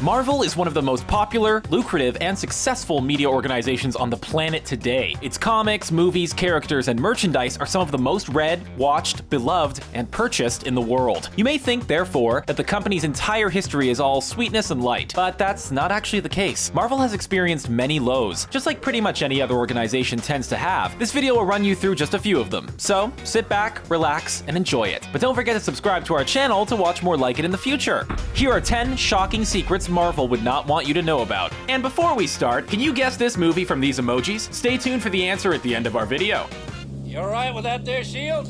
Marvel is one of the most popular, lucrative, and successful media organizations on the planet today. Its comics, movies, characters, and merchandise are some of the most read, watched, beloved, and purchased in the world. You may think, therefore, that the company's entire history is all sweetness and light, but that's not actually the case. Marvel has experienced many lows, just like pretty much any other organization tends to have. This video will run you through just a few of them, so sit back, relax, and enjoy it. But don't forget to subscribe to our channel to watch more like it in the future. Here are 10 shocking secrets Marvel would not want you to know about. And before we start, can you guess this movie from these emojis? Stay tuned for the answer at the end of our video. You alright with that there shield?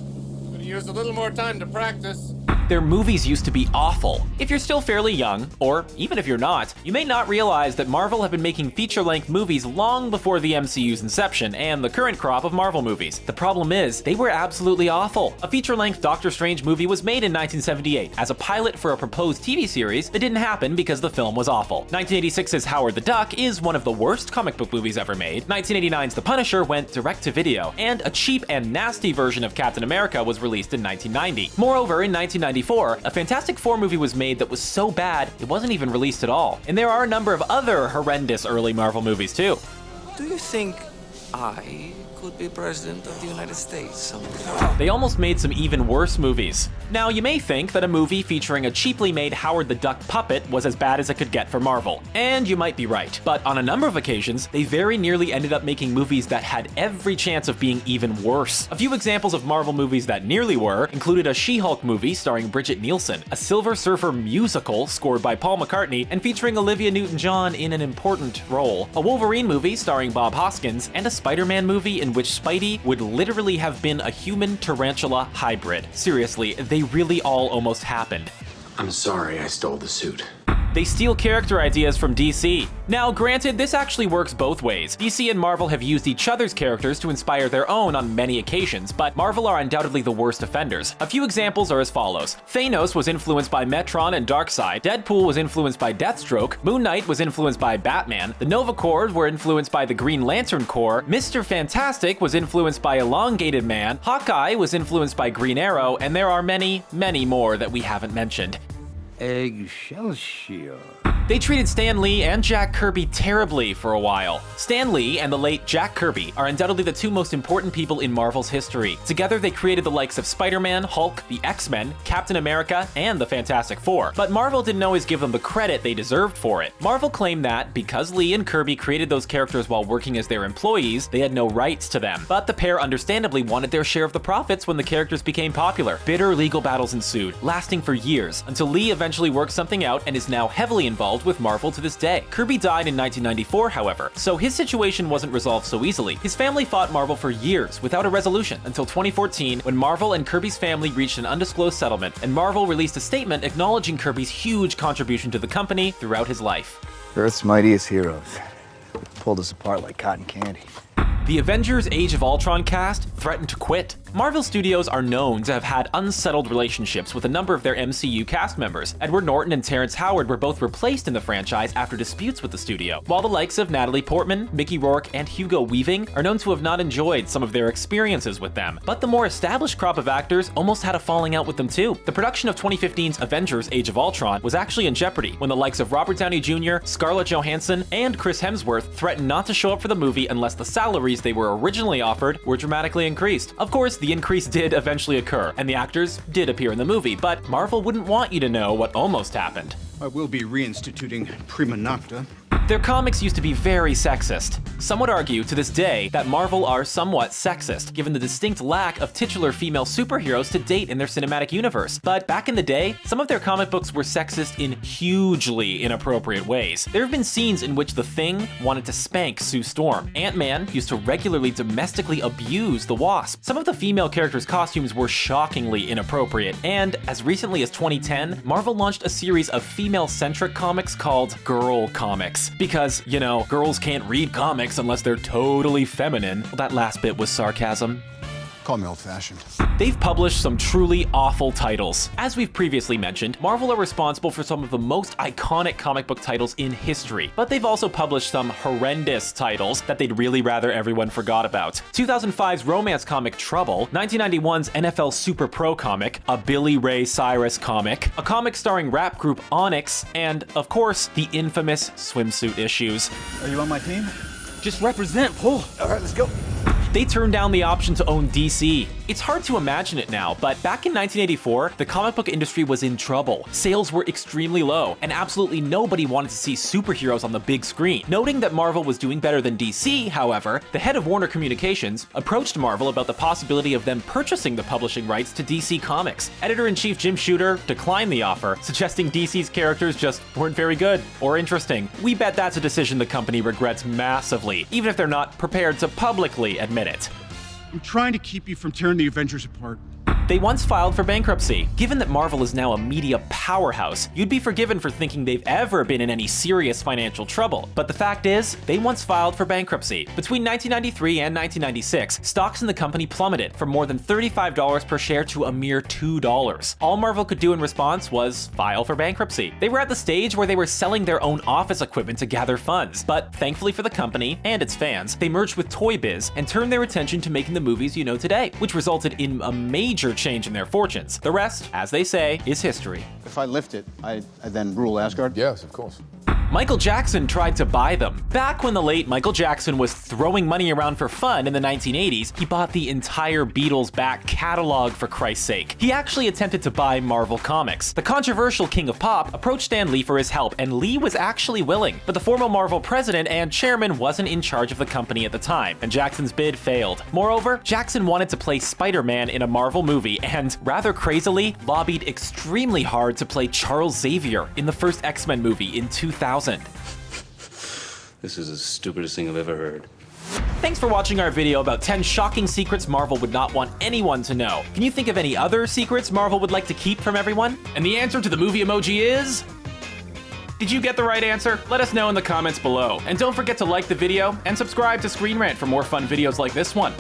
Could have used a little more time to practice. Their movies used to be awful. If you're still fairly young, or even if you're not, you may not realize that Marvel have been making feature-length movies long before the MCU's inception and the current crop of Marvel movies. The problem is, they were absolutely awful. A feature-length Doctor Strange movie was made in 1978 as a pilot for a proposed TV series that didn't happen because the film was awful. 1986's Howard the Duck is one of the worst comic book movies ever made. 1989's The Punisher went direct-to-video, and a cheap and nasty version of Captain America was released in 1990. Moreover, in 1994, a Fantastic Four movie was made that was so bad, it wasn't even released at all. And there are a number of other horrendous early Marvel movies too. Do you think I could be president of the United States someday? They almost made some even worse movies. Now, you may think that a movie featuring a cheaply made Howard the Duck puppet was as bad as it could get for Marvel. And you might be right. But on a number of occasions, they very nearly ended up making movies that had every chance of being even worse. A few examples of Marvel movies that nearly were included a She-Hulk movie starring Bridget Nielsen, a Silver Surfer musical scored by Paul McCartney and featuring Olivia Newton-John in an important role, a Wolverine movie starring Bob Hoskins, and a Spider-Man movie in which Spidey would literally have been a human tarantula hybrid. Seriously, they really all almost happened. I'm sorry I stole the suit. They steal character ideas from DC. Now, granted, this actually works both ways. DC and Marvel have used each other's characters to inspire their own on many occasions, but Marvel are undoubtedly the worst offenders. A few examples are as follows. Thanos was influenced by Metron and Darkseid, Deadpool was influenced by Deathstroke, Moon Knight was influenced by Batman, the Nova Corps were influenced by the Green Lantern Corps, Mr. Fantastic was influenced by Elongated Man, Hawkeye was influenced by Green Arrow, and there are many, many more that we haven't mentioned. Eggshell shield. They treated Stan Lee and Jack Kirby terribly for a while. Stan Lee and the late Jack Kirby are undoubtedly the two most important people in Marvel's history. Together, they created the likes of Spider-Man, Hulk, the X-Men, Captain America, and the Fantastic Four. But Marvel didn't always give them the credit they deserved for it. Marvel claimed that, because Lee and Kirby created those characters while working as their employees, they had no rights to them. But the pair understandably wanted their share of the profits when the characters became popular. Bitter legal battles ensued, lasting for years, until Lee eventually worked something out and is now heavily involved with Marvel to this day. Kirby died in 1994, however, so his situation wasn't resolved so easily. His family fought Marvel for years without a resolution until 2014, when Marvel and Kirby's family reached an undisclosed settlement, and Marvel released a statement acknowledging Kirby's huge contribution to the company throughout his life. Earth's mightiest heroes pulled us apart like cotton candy. The Avengers Age of Ultron cast threatened to quit. Marvel Studios are known to have had unsettled relationships with a number of their MCU cast members. Edward Norton and Terrence Howard were both replaced in the franchise after disputes with the studio, while the likes of Natalie Portman, Mickey Rourke, and Hugo Weaving are known to have not enjoyed some of their experiences with them. But the more established crop of actors almost had a falling out with them too. The production of 2015's Avengers Age of Ultron was actually in jeopardy when the likes of Robert Downey Jr., Scarlett Johansson, and Chris Hemsworth threatened not to show up for the movie unless the salaries they were originally offered were dramatically increased. Of course, the increase did eventually occur, and the actors did appear in the movie, but Marvel wouldn't want you to know what almost happened. I will be reinstituting Prima Nocta. Their comics used to be very sexist. Some would argue to this day that Marvel are somewhat sexist, given the distinct lack of titular female superheroes to date in their cinematic universe. But back in the day, some of their comic books were sexist in hugely inappropriate ways. There have been scenes in which the Thing wanted to spank Sue Storm. Ant-Man used to regularly domestically abuse the Wasp. Some of the female characters' costumes were shockingly inappropriate, and as recently as 2010, Marvel launched a series of female-centric comics called Girl Comics. Because, you know, girls can't read comics unless they're totally feminine. Well, that last bit was sarcasm. Call me old-fashioned. They've published some truly awful titles. As we've previously mentioned, Marvel are responsible for some of the most iconic comic book titles in history, but they've also published some horrendous titles that they'd really rather everyone forgot about. 2005's romance comic Trouble, 1991's NFL Super Pro comic, a Billy Ray Cyrus comic, a comic starring rap group Onyx, and, of course, the infamous swimsuit issues. Are you on my team? Just represent, pull. All right, let's go. They turned down the option to own DC. It's hard to imagine it now, but back in 1984, the comic book industry was in trouble. Sales were extremely low, and absolutely nobody wanted to see superheroes on the big screen. Noting that Marvel was doing better than DC, however, the head of Warner Communications approached Marvel about the possibility of them purchasing the publishing rights to DC Comics. Editor-in-Chief Jim Shooter declined the offer, suggesting DC's characters just weren't very good or interesting. We bet that's a decision the company regrets massively, even if they're not prepared to publicly admit it. I'm trying to keep you from tearing the Avengers apart. They once filed for bankruptcy. Given that Marvel is now a media powerhouse, you'd be forgiven for thinking they've ever been in any serious financial trouble. But the fact is, they once filed for bankruptcy. Between 1993 and 1996, stocks in the company plummeted from more than $35 per share to a mere $2. All Marvel could do in response was file for bankruptcy. They were at the stage where they were selling their own office equipment to gather funds. But thankfully for the company and its fans, they merged with Toy Biz and turned their attention to making the movies you know today, which resulted in a major change in their fortunes. The rest, as they say, is history. If I lift it, I then rule Asgard? Yes, of course. Michael Jackson tried to buy them. Back when the late Michael Jackson was throwing money around for fun in the 1980s, he bought the entire Beatles back catalog for Christ's sake. He actually attempted to buy Marvel Comics. The controversial King of Pop approached Stan Lee for his help, and Lee was actually willing, but the former Marvel president and chairman wasn't in charge of the company at the time, and Jackson's bid failed. Moreover, Jackson wanted to play Spider-Man in a Marvel movie, and rather crazily, lobbied extremely hard to play Charles Xavier in the first X-Men movie in 2000. This is the stupidest thing I've ever heard. Thanks for watching our video about 10 shocking secrets Marvel would not want anyone to know. Can you think of any other secrets Marvel would like to keep from everyone? And the answer to the movie emoji is... Did you get the right answer? Let us know in the comments below. And don't forget to like the video and subscribe to Screen Rant for more fun videos like this one.